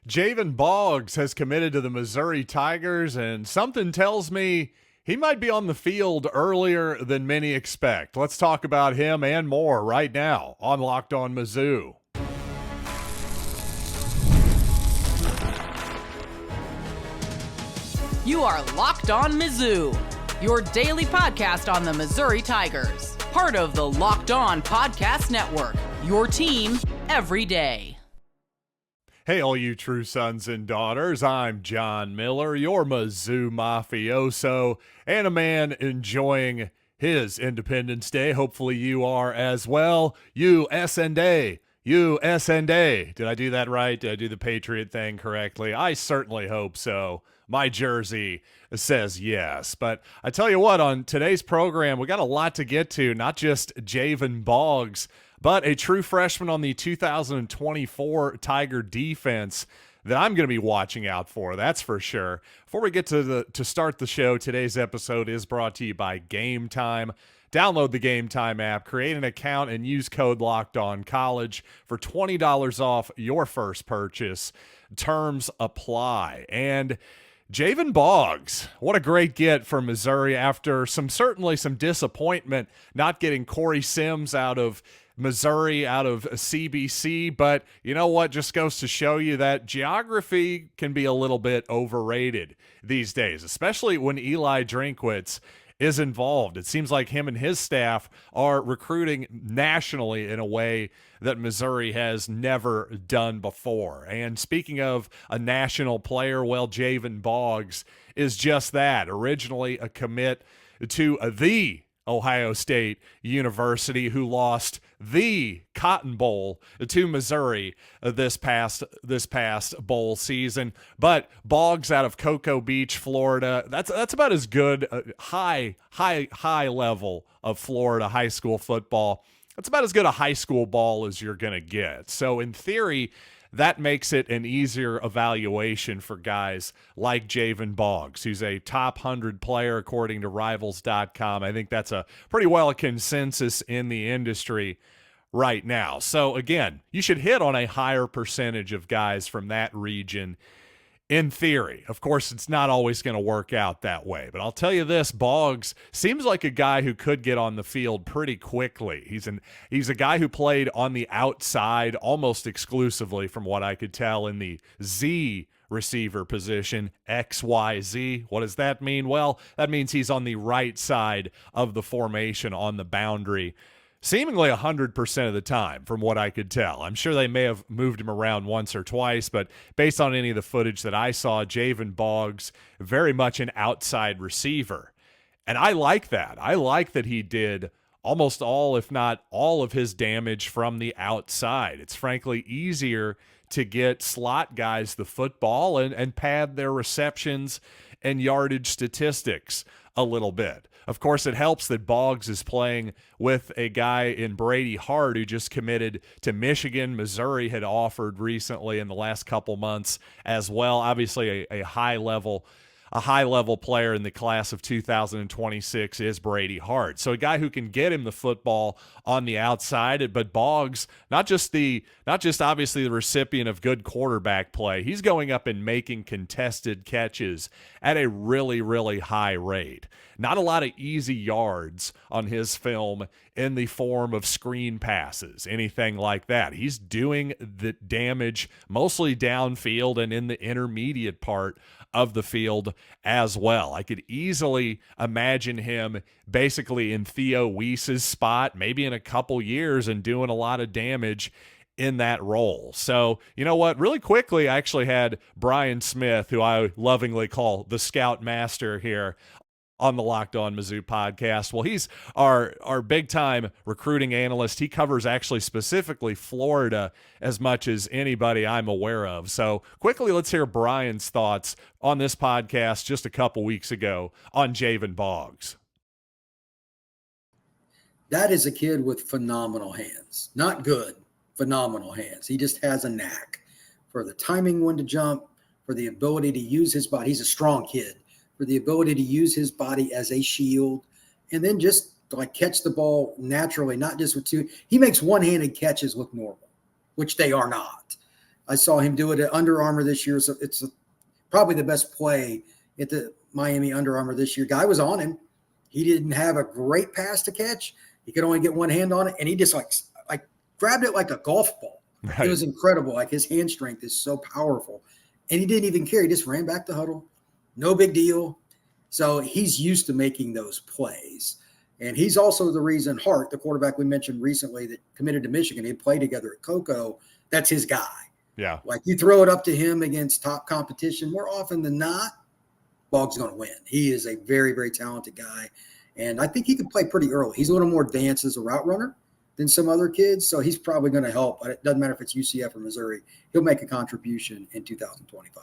Jayvan Boggs has committed to the Missouri Tigers, and something tells me he might be on the field earlier than many expect. Let's talk about him and more right now on Locked On Mizzou. You are Locked On Mizzou, your daily podcast on the Missouri Tigers. Part of the Locked On Podcast Network, your team every day. Hey, all you true sons and daughters, I'm John Miller, your Mizzou mafioso, and a man enjoying his Independence Day. Hopefully you are as well. U.S.A. U.S.A. Did I do that right? Did I do the Patriot thing correctly? I certainly hope so. My jersey says yes. But I tell you what, on today's program, we got a lot to get to, not just Jayvan Boggs, but a true freshman on the 2024 Tiger defense that I'm going to be watching out for, that's for sure. Before we get to start the show, today's episode is brought to you by Gametime. Download the Gametime app, create an account, and use code LOCKEDONCollege for $20 off your first purchase. Terms apply. And Jayvan Boggs, what a great get for Missouri after certainly some disappointment not getting Corey Sims out of Missouri, out of CBC, but you know what, just goes to show you that geography can be a little bit overrated these days, especially when Eli Drinkwitz is involved. It seems like him and his staff are recruiting nationally in a way that Missouri has never done before. And speaking of a national player, well, Jayvan Boggs is just that. Originally a commit to the Ohio State University, who lost the Cotton Bowl to Missouri this past bowl season. But Boggs out of Cocoa Beach, Florida, that's about as good high level of Florida high school football. That's about as good a high school ball as you're going to get. So in theory, that makes it an easier evaluation for guys like Jayvan Boggs, who's a top 100 player according to Rivals.com. I think that's a pretty well a consensus in the industry right now. So again, you should hit on a higher percentage of guys from that region in theory. Of course, it's not always going to work out that way. But I'll tell you this, Boggs seems like a guy who could get on the field pretty quickly. He's a guy who played on the outside almost exclusively, from what I could tell, in the Z receiver position, XYZ. What does that mean? Well, that means he's on the right side of the formation on the boundary, seemingly 100% of the time, from what I could tell. I'm sure they may have moved him around once or twice, but based on any of the footage that I saw, Jayvan Boggs, very much an outside receiver. And I like that. I like that he did almost all, if not all, of his damage from the outside. It's frankly easier to get slot guys the football and pad their receptions and yardage statistics a little bit. Of course, it helps that Boggs is playing with a guy in Brady Hart who just committed to Michigan. Missouri had offered recently in the last couple months as well. Obviously, a high-level player in the class of 2026 is Brady Hart. So a guy who can get him the football on the outside, but Boggs, not just obviously the recipient of good quarterback play, he's going up and making contested catches at a really, really high rate. Not a lot of easy yards on his film in the form of screen passes, anything like that. He's doing the damage mostly downfield and in the intermediate part of the field as well. I could easily imagine him basically in Theo Weiss's spot, maybe in a couple years, and doing a lot of damage in that role. So, you know what? Really quickly, I actually had Brian Smith, who I lovingly call the Scout Master here, on the Locked On Mizzou podcast. Well, he's our big-time recruiting analyst. He covers actually specifically Florida as much as anybody I'm aware of. So quickly, let's hear Brian's thoughts on this podcast just a couple weeks ago on Jayvan Boggs. That is a kid with phenomenal hands. Not good, phenomenal hands. He just has a knack for the timing when to jump, for the ability to use his body. He's a strong kid. For the ability to use his body as a shield, and then just like catch the ball naturally, not just with two. He makes one-handed catches look normal, which they are not. I saw him do it at Under Armour this year. So it's probably the best play at the Miami Under Armour this year. Guy was on him. He didn't have a great pass to catch. He could only get one hand on it, and he just like grabbed it like a golf ball. Right. It was incredible. Like his hand strength is so powerful, and he didn't even care. He just ran back the huddle. No big deal. So he's used to making those plays. And he's also the reason Hart, the quarterback we mentioned recently that committed to Michigan, he played together at Cocoa. That's his guy. Yeah. Like you throw it up to him against top competition, more often than not, Boggs is going to win. He is a very, very talented guy. And I think he could play pretty early. He's a little more advanced as a route runner than some other kids. So he's probably going to help. But it doesn't matter if it's UCF or Missouri. He'll make a contribution in 2025.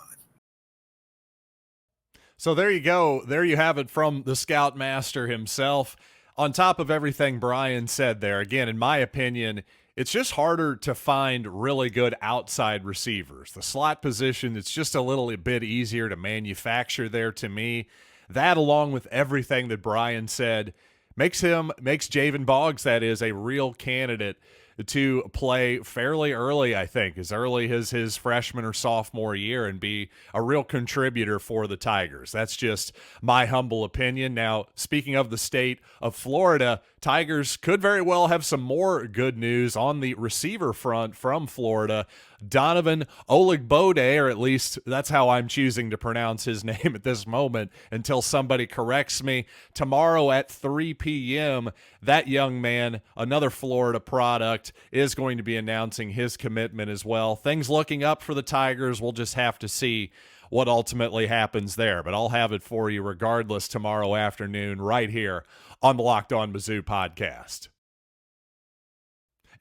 So there you go. There you have it from the Scoutmaster himself. On top of everything Brian said there, again, in my opinion, it's just harder to find really good outside receivers. The slot position, it's just a little bit easier to manufacture there to me. That, along with everything that Brian said, makes Jayvan Boggs, that is, a real candidate to play fairly early, I think, as early as his freshman or sophomore year and be a real contributor for the Tigers. That's just my humble opinion. Now, speaking of the state of Florida, Tigers could very well have some more good news on the receiver front from Florida. Donovan Oligbode, or at least that's how I'm choosing to pronounce his name at this moment until somebody corrects me. Tomorrow at 3 p.m., that young man, another Florida product, is going to be announcing his commitment as well. Things looking up for the Tigers. We'll just have to see what ultimately happens there. But I'll have it for you regardless tomorrow afternoon right here on the Locked On Mizzou podcast.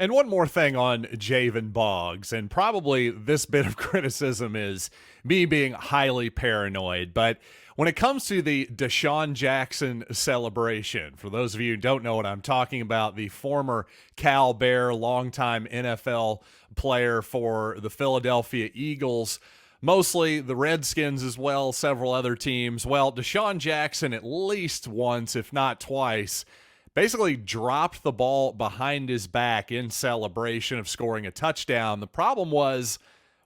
And one more thing on Jayvan Boggs, and probably this bit of criticism is me being highly paranoid, but when it comes to the Deshaun Jackson celebration, for those of you who don't know what I'm talking about, the former Cal Bear, longtime NFL player for the Philadelphia Eagles, mostly the Redskins as well, several other teams. Well, Deshaun Jackson at least once, if not twice, basically dropped the ball behind his back in celebration of scoring a touchdown. The problem was,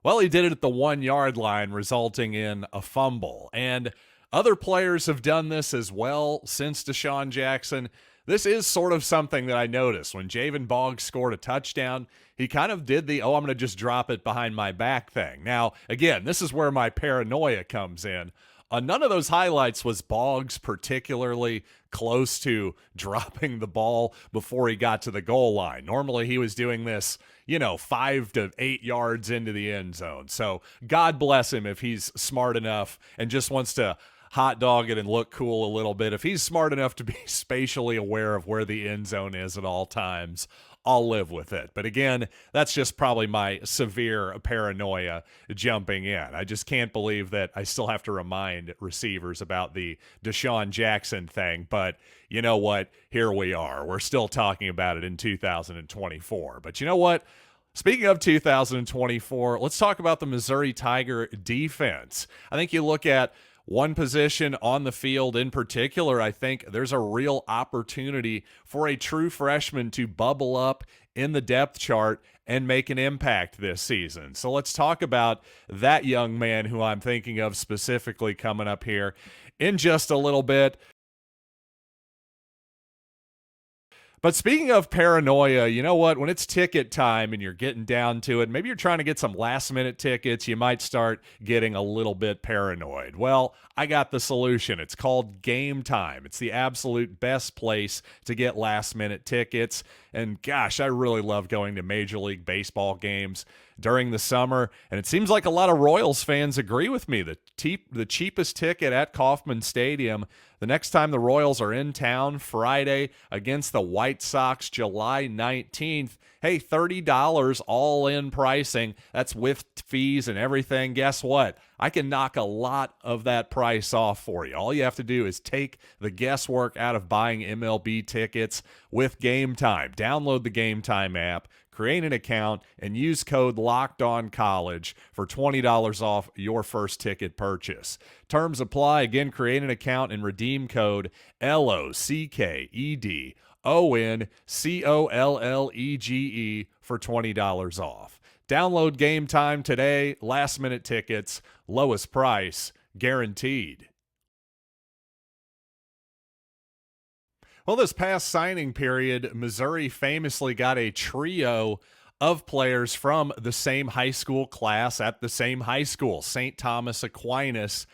well, he did it at the 1-yard line, resulting in a fumble. And other players have done this as well since Deshaun Jackson. This is sort of something that I noticed. When Jayvan Boggs scored a touchdown, he kind of did the, I'm going to just drop it behind my back thing. Now, again, this is where my paranoia comes in. On none of those highlights was Boggs particularly close to dropping the ball before he got to the goal line. Normally he was doing this, 5 to 8 yards into the end zone. So God bless him if he's smart enough and just wants to hot dog it and look cool a little bit. If he's smart enough to be spatially aware of where the end zone is at all times, I'll live with it. But again, that's just probably my severe paranoia jumping in. I just can't believe that I still have to remind receivers about the Deshaun Jackson thing. But you know what? Here we are. We're still talking about it in 2024. But you know what? Speaking of 2024, let's talk about the Missouri Tiger defense. I think you look at one position on the field in particular, I think there's a real opportunity for a true freshman to bubble up in the depth chart and make an impact this season. So let's talk about that young man who I'm thinking of specifically coming up here in just a little bit. But speaking of paranoia, you know what? When it's ticket time and you're getting down to it, maybe you're trying to get some last-minute tickets, you might start getting a little bit paranoid. Well, I got the solution. It's called Gametime. It's the absolute best place to get last-minute tickets. And gosh, I really love going to Major League Baseball games during the summer, and it seems like a lot of Royals fans agree with me. The cheapest ticket at Kauffman Stadium the next time the Royals are in town, Friday against the White Sox, July 19th, hey, $30 all-in pricing. That's with fees and everything. Guess what? I can knock a lot of that price off for you. All you have to do is take the guesswork out of buying MLB tickets with Gametime. Download the Gametime app, create an account, and use code LOCKEDONCollege for $20 off your first ticket purchase. Terms apply. Again, create an account and redeem code LOCKEDONCOLLEGE for $20 off. Download Gametime today. Last-minute tickets, lowest price, guaranteed. Well, this past signing period, Missouri famously got a trio of players from the same high school class at the same high school, St. Thomas Aquinas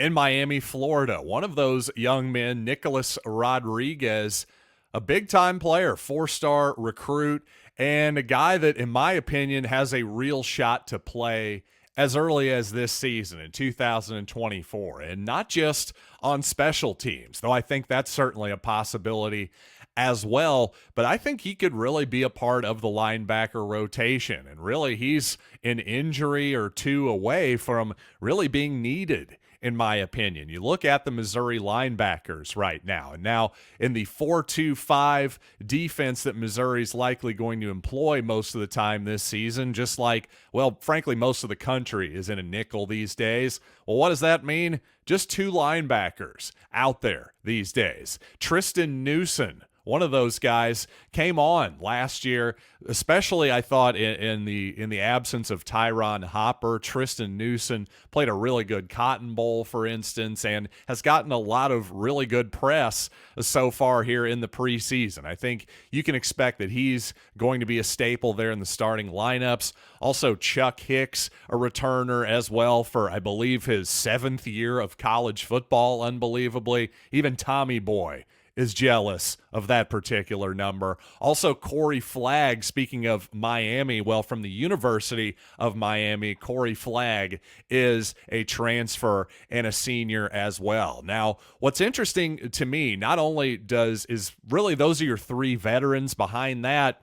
in Miami, Florida. One of those young men, Nicholas Rodriguez, a big-time player, 4-star recruit, and a guy that, in my opinion, has a real shot to play as early as this season in 2024, and not just on special teams, though I think that's certainly a possibility as well, but I think he could really be a part of the linebacker rotation, and really he's an injury or two away from really being needed, in my opinion. You look at the Missouri linebackers right now, and now in the 4-2-5 defense that Missouri's likely going to employ most of the time this season, just like, well, frankly, most of the country is in a nickel these days. Well, what does that mean? Just 2 linebackers out there these days. Triston Newson, one of those guys, came on last year, especially I thought in the absence of Tyron Hopper. Triston Newson played a really good Cotton Bowl, for instance, and has gotten a lot of really good press so far here in the preseason. I think you can expect that he's going to be a staple there in the starting lineups. Also, Chuck Hicks, a returner as well for, I believe, his 7th year of college football, unbelievably. Even Tommy Boy is jealous of that particular number. Also, Corey Flagg, speaking of Miami, well, from the University of Miami, Corey Flagg is a transfer and a senior as well. Now, what's interesting to me, not only is really those are your 3 veterans. Behind that,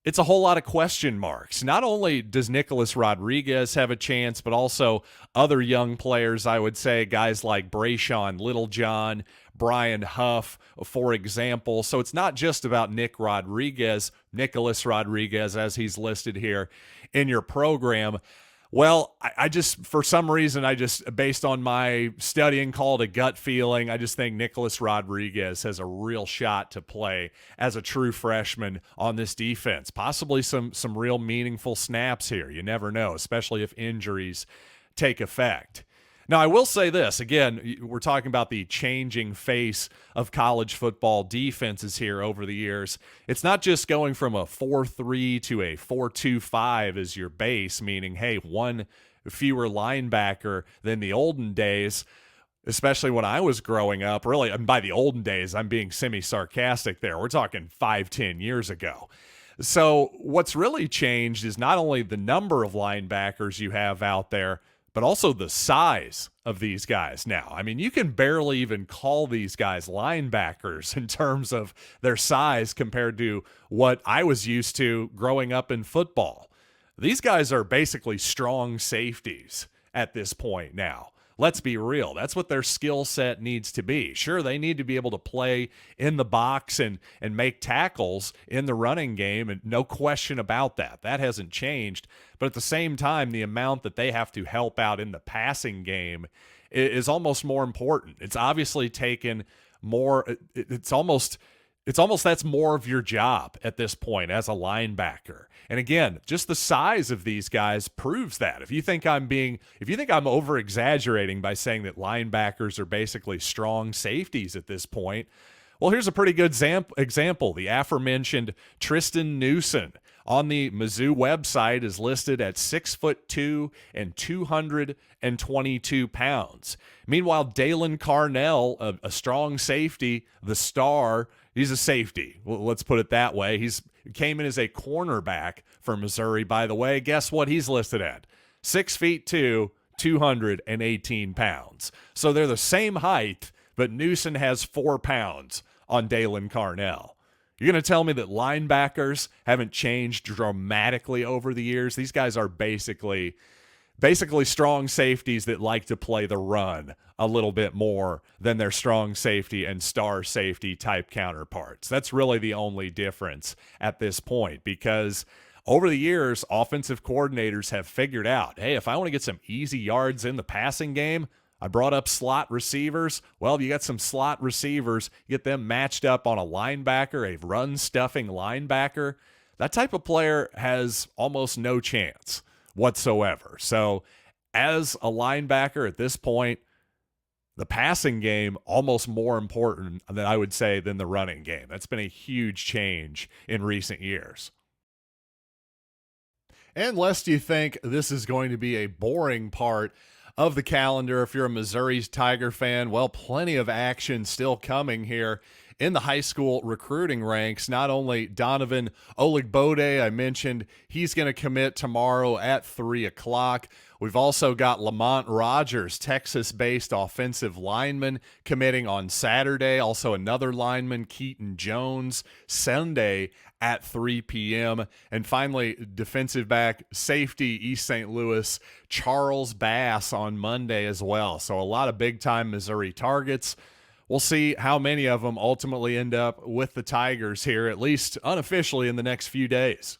it's a whole lot of question marks. Not only does Nicholas Rodriguez have a chance, but also other young players, I would say, guys like Brayshawn Littlejohn, Brian Huff, for example. So it's not just about Nicholas Rodriguez, as he's listed here in your program. Well, I just, for some reason, based on my studying, call it a gut feeling, I just think Nicholas Rodriguez has a real shot to play as a true freshman on this defense. Possibly some real meaningful snaps here. You never know, especially if injuries take effect. Now, I will say this, again, we're talking about the changing face of college football defenses here over the years. It's not just going from a 4-3 to a 4-2-5 as your base, meaning, hey, 1 fewer linebacker than the olden days, especially when I was growing up. Really, and by the olden days, I'm being semi-sarcastic there. We're talking 5-10 years ago. So what's really changed is not only the number of linebackers you have out there, but also the size of these guys now. I mean, you can barely even call these guys linebackers in terms of their size compared to what I was used to growing up in football. These guys are basically strong safeties at this point now. Let's be real. That's what their skill set needs to be. Sure, they need to be able to play in the box and make tackles in the running game, and no question about that. That hasn't changed. But at the same time, the amount that they have to help out in the passing game is almost more important. It's obviously taken more. It's almost that's more of your job at this point as a linebacker. And again, just the size of these guys proves that. If you think I'm over exaggerating by saying that linebackers are basically strong safeties at this point, well, here's a pretty good example. The aforementioned Triston Newson on the Mizzou website is listed at 6'2" and 222 pounds. Meanwhile, Dalen Carnell, a strong safety, the star, he's a safety. Well, let's put it that way. He's came in as a cornerback for Missouri, by the way. Guess what he's listed at? 6'2", 218 pounds. So they're the same height, but Newson has 4 pounds on Dalen Carnell. You're going to tell me that linebackers haven't changed dramatically over the years? These guys are basically strong safeties that like to play the run a little bit more than their strong safety and star safety type counterparts. That's really the only difference at this point, because over the years, offensive coordinators have figured out, hey, if I want to get some easy yards in the passing game, I brought up slot receivers. Well, you got some slot receivers, you get them matched up on a linebacker, a run-stuffing linebacker. that type of player has almost no chance whatsoever. So as a linebacker at this point, the passing game almost more important than I would say than the running game. That's been a huge change in recent years. And lest you think this is going to be a boring part of the calendar, if you're a Missouri Tiger fan, well, plenty of action still coming here in the high school recruiting ranks. Not only Donovan Oligbode, I mentioned he's going to commit tomorrow at 3 o'clock. We've also got Lamont Rogers, Texas-based offensive lineman, committing on Saturday. Also another lineman, Keaton Jones, Sunday at 3 p.m. And finally, defensive back, safety, East St. Louis, Charles Bass on Monday as well. So a lot of big-time Missouri targets. We'll see how many of them ultimately end up with the Tigers here, at least unofficially in the next few days.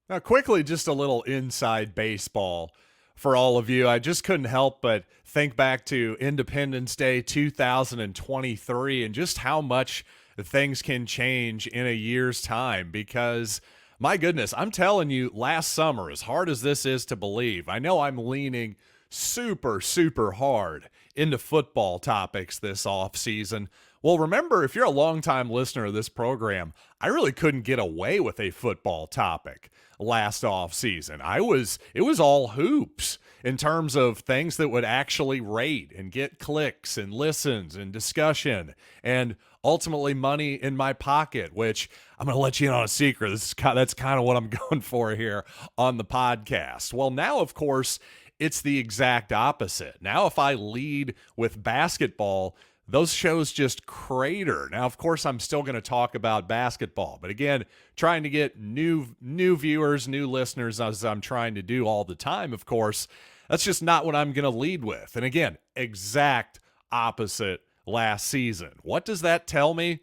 Now, quickly, just a little inside baseball for all of you. I just couldn't help but think back to Independence Day 2023 and just how much things can change in a year's time, because my goodness, I'm telling you, last summer, as hard as this is to believe, I know I'm leaning super hard into football topics this off season. Well, remember, if you're a longtime listener of this program, I really couldn't get away with a football topic last off season. It was all hoops in terms of things that would actually rate and get clicks and listens and discussion and ultimately money in my pocket, which I'm going to let you in on a secret. That's kind of what I'm going for here on the podcast. Well, now, of course, it's the exact opposite. Now, if I lead with basketball, those shows just crater. Now, of course, I'm still going to talk about basketball, but again, trying to get new viewers, new listeners, as I'm trying to do all the time, of course, that's just not what I'm going to lead with. And again, exact opposite last season. What does that tell me?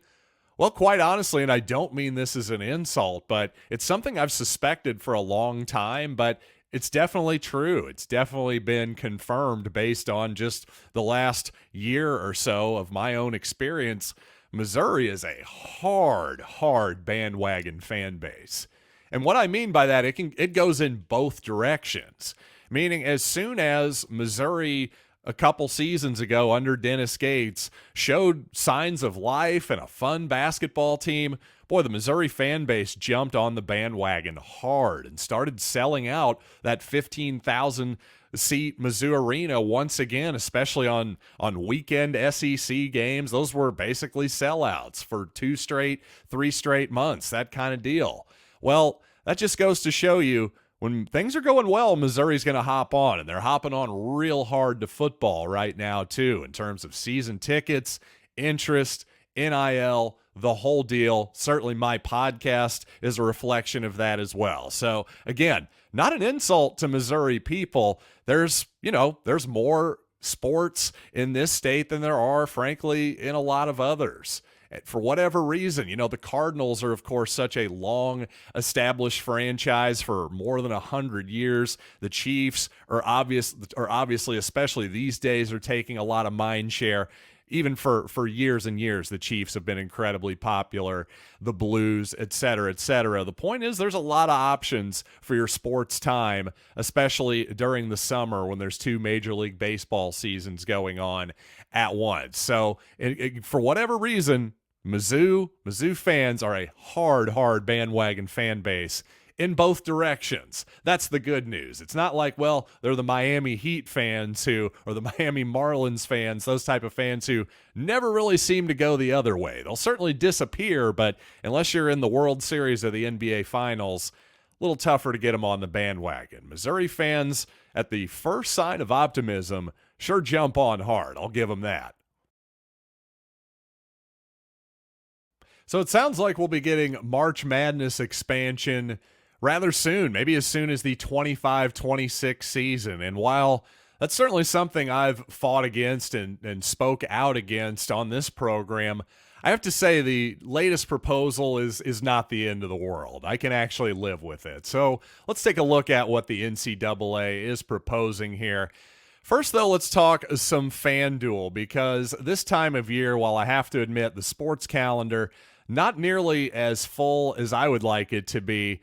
Well, quite honestly, and I don't mean this as an insult, but it's something I've suspected for a long time, but it's definitely true. It's definitely been confirmed based on just the last year or so of my own experience. Missouri is a hard bandwagon fan base. And what I mean by that, it goes in both directions. Meaning, as soon as Missouri a couple seasons ago under Dennis Gates showed signs of life and a fun basketball team, boy, the Missouri fan base jumped on the bandwagon hard and started selling out that 15,000 seat Mizzou Arena once again, especially on weekend SEC games. Those were basically sellouts for 3 straight months, that kind of deal. Well, that just goes to show you, when things are going well, Missouri's going to hop on, and they're hopping on real hard to football right now, too, in terms of season tickets, interest, NIL, the whole deal. Certainly my podcast is a reflection of that as well. So, again, not an insult to Missouri people. There's more sports in this state than there are, frankly, in a lot of others. For whatever reason, the Cardinals are, of course, such a long-established franchise for more than 100 years. The Chiefs are obviously, especially these days, are taking a lot of mind share. Even for years and years, the Chiefs have been incredibly popular, the Blues, et cetera, et cetera. The point is, there's a lot of options for your sports time, especially during the summer when there's 2 Major League Baseball seasons going on at once. So for whatever reason, Mizzou fans are a hard bandwagon fan base in both directions. That's the good news. It's not like, well, they're the Miami Heat fans or the Miami Marlins fans, those type of fans who never really seem to go the other way. They'll certainly disappear, but unless you're in the World Series or the NBA Finals, a little tougher to get them on the bandwagon. Missouri fans, at the first sign of optimism, sure jump on hard. I'll give them that. So it sounds like we'll be getting March Madness expansion rather soon, maybe as soon as the 25-26 season. And while that's certainly something I've fought against and spoke out against on this program, I have to say the latest proposal is not the end of the world. I can actually live with it. So let's take a look at what the NCAA is proposing here. First, though, let's talk some FanDuel, because this time of year, while I have to admit the sports calendar not nearly as full as I would like it to be.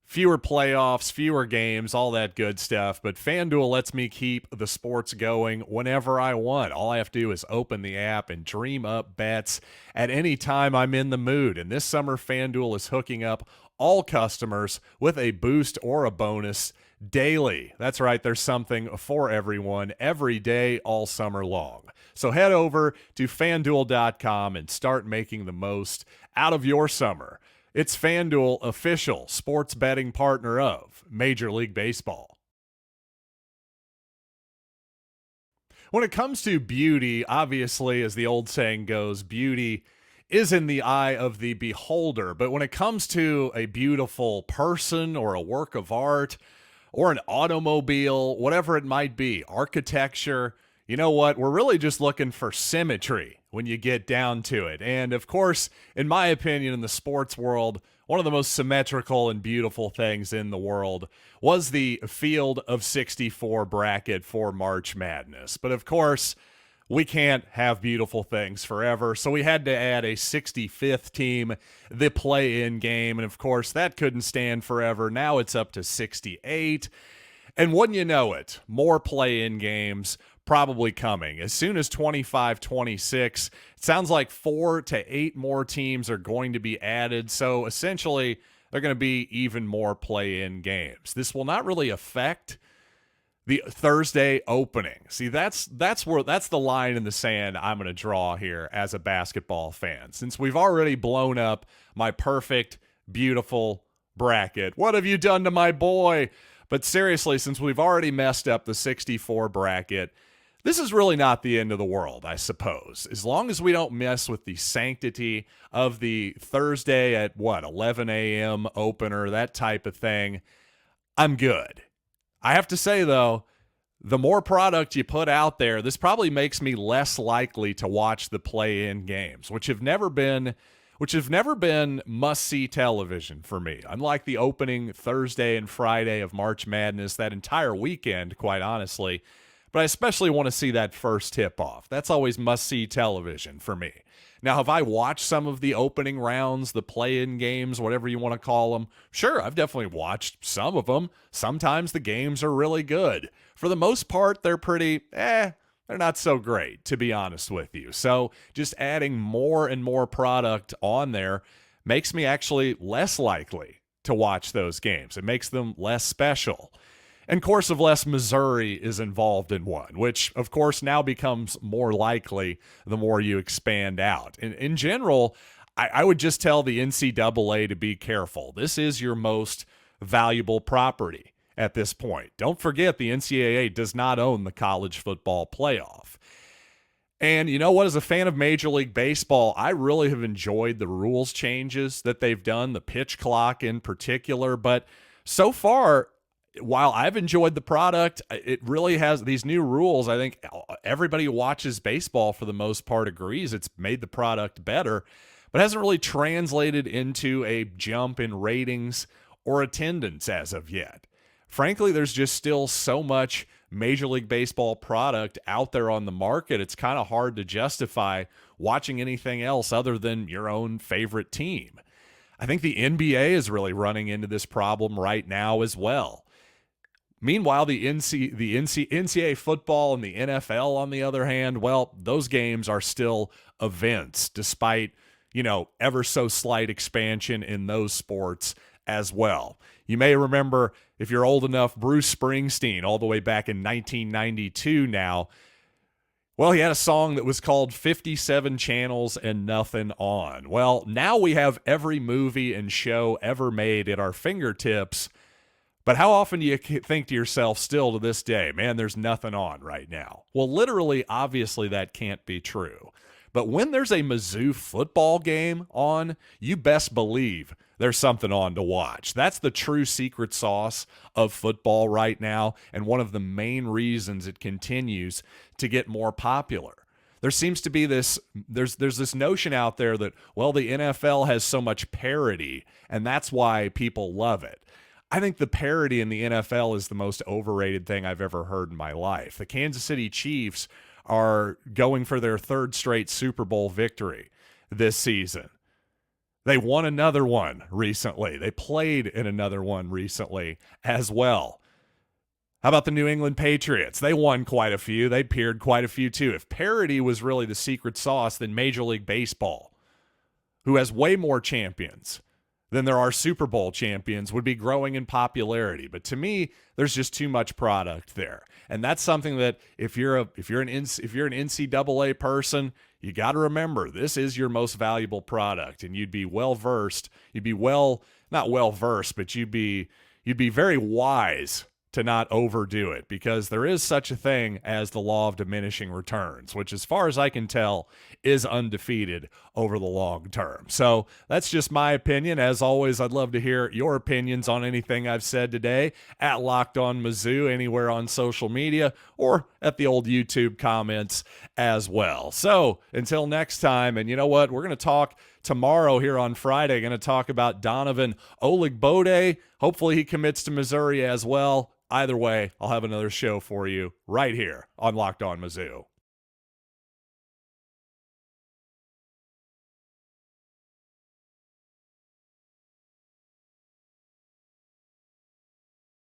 Fewer playoffs, fewer games, all that good stuff. But FanDuel lets me keep the sports going whenever I want. All I have to do is open the app and dream up bets at any time I'm in the mood. And this summer, FanDuel is hooking up all customers with a boost or a bonus daily. That's right, there's something for everyone every day all summer long. So head over to FanDuel.com and start making the most out of your summer. It's FanDuel, official sports betting partner of Major League Baseball. When it comes to beauty, obviously, as the old saying goes, beauty is in the eye of the beholder. But when it comes to a beautiful person or a work of art or an automobile, whatever it might be, architecture, you know what? We're really just looking for symmetry when you get down to it. And of course, in my opinion, in the sports world, one of the most symmetrical and beautiful things in the world was the field of 64 bracket for March Madness. But of course, we can't have beautiful things forever, so we had to add a 65th team, the play-in game, and of course, that couldn't stand forever. Now it's up to 68, and wouldn't you know it, more play-in games probably coming. As soon as 25-26, it sounds like 4 to 8 more teams are going to be added, so essentially, they're going to be even more play-in games. This will not really affect the Thursday opening. See, that's the line in the sand I'm going to draw here as a basketball fan. Since we've already blown up my perfect, beautiful bracket, what have you done to my boy? But seriously, since we've already messed up the 64 bracket, this is really not the end of the world, I suppose. As long as we don't mess with the sanctity of the Thursday at 11 a.m. opener, that type of thing, I'm good. I have to say, though, the more product you put out there, this probably makes me less likely to watch the play-in games, which have never been must-see television for me. Unlike the opening Thursday and Friday of March Madness, that entire weekend, quite honestly, but I especially want to see that first tip-off. That's always must-see television for me. Now, have I watched some of the opening rounds, the play-in games, whatever you want to call them? Sure, I've definitely watched some of them. Sometimes the games are really good. For the most part, they're pretty, they're not so great, to be honest with you. So just adding more and more product on there makes me actually less likely to watch those games. It makes them less special. And of course, of less Missouri is involved in one, which of course now becomes more likely the more you expand out. In general, I would just tell the NCAA to be careful. This is your most valuable property at this point. Don't forget the NCAA does not own the college football playoff. And you know what? As a fan of Major League Baseball, I really have enjoyed the rules changes that they've done, the pitch clock in particular. But so far, while I've enjoyed the product, it really has these new rules. I think everybody who watches baseball for the most part agrees it's made the product better, but hasn't really translated into a jump in ratings or attendance as of yet. Frankly, there's just still so much Major League Baseball product out there on the market. It's kind of hard to justify watching anything else other than your own favorite team. I think the NBA is really running into this problem right now as well. Meanwhile, the NCAA football and the NFL, on the other hand, well, those games are still events, despite, ever so slight expansion in those sports as well. You may remember, if you're old enough, Bruce Springsteen, all the way back in 1992 now, well, he had a song that was called 57 Channels and Nothing On. Well, now we have every movie and show ever made at our fingertips. But how often do you think to yourself still to this day, man, there's nothing on right now? Well, literally, obviously, that can't be true. But when there's a Mizzou football game on, you best believe there's something on to watch. That's the true secret sauce of football right now, and one of the main reasons it continues to get more popular. There seems to be there's this notion out there that, well, the NFL has so much parity, and that's why people love it. I think the parity in the NFL is the most overrated thing I've ever heard in my life. The Kansas City Chiefs are going for their third straight Super Bowl victory this season. They won another one recently. They played in another one recently as well. How about the New England Patriots? They won quite a few. They appeared quite a few too. If parity was really the secret sauce, then Major League Baseball, who has way more champions than there are Super Bowl champions, would be growing in popularity. But to me, there's just too much product there. And that's something that if you're an NCAA person, you got to remember, this is your most valuable product, and you'd be well-versed. You'd be not well-versed, but you'd be very wise to not overdo it, because there is such a thing as the law of diminishing returns, which, as far as I can tell, is undefeated over the long term. So that's just my opinion. As always, I'd love to hear your opinions on anything I've said today at Locked On Mizzou, anywhere on social media, or at the old YouTube comments as well. So until next time, and you know what? We're going to talk tomorrow here on Friday. Going to talk about Donovan Oligbode. Hopefully he commits to Missouri as well. Either way, I'll have another show for you right here on Locked On Mizzou.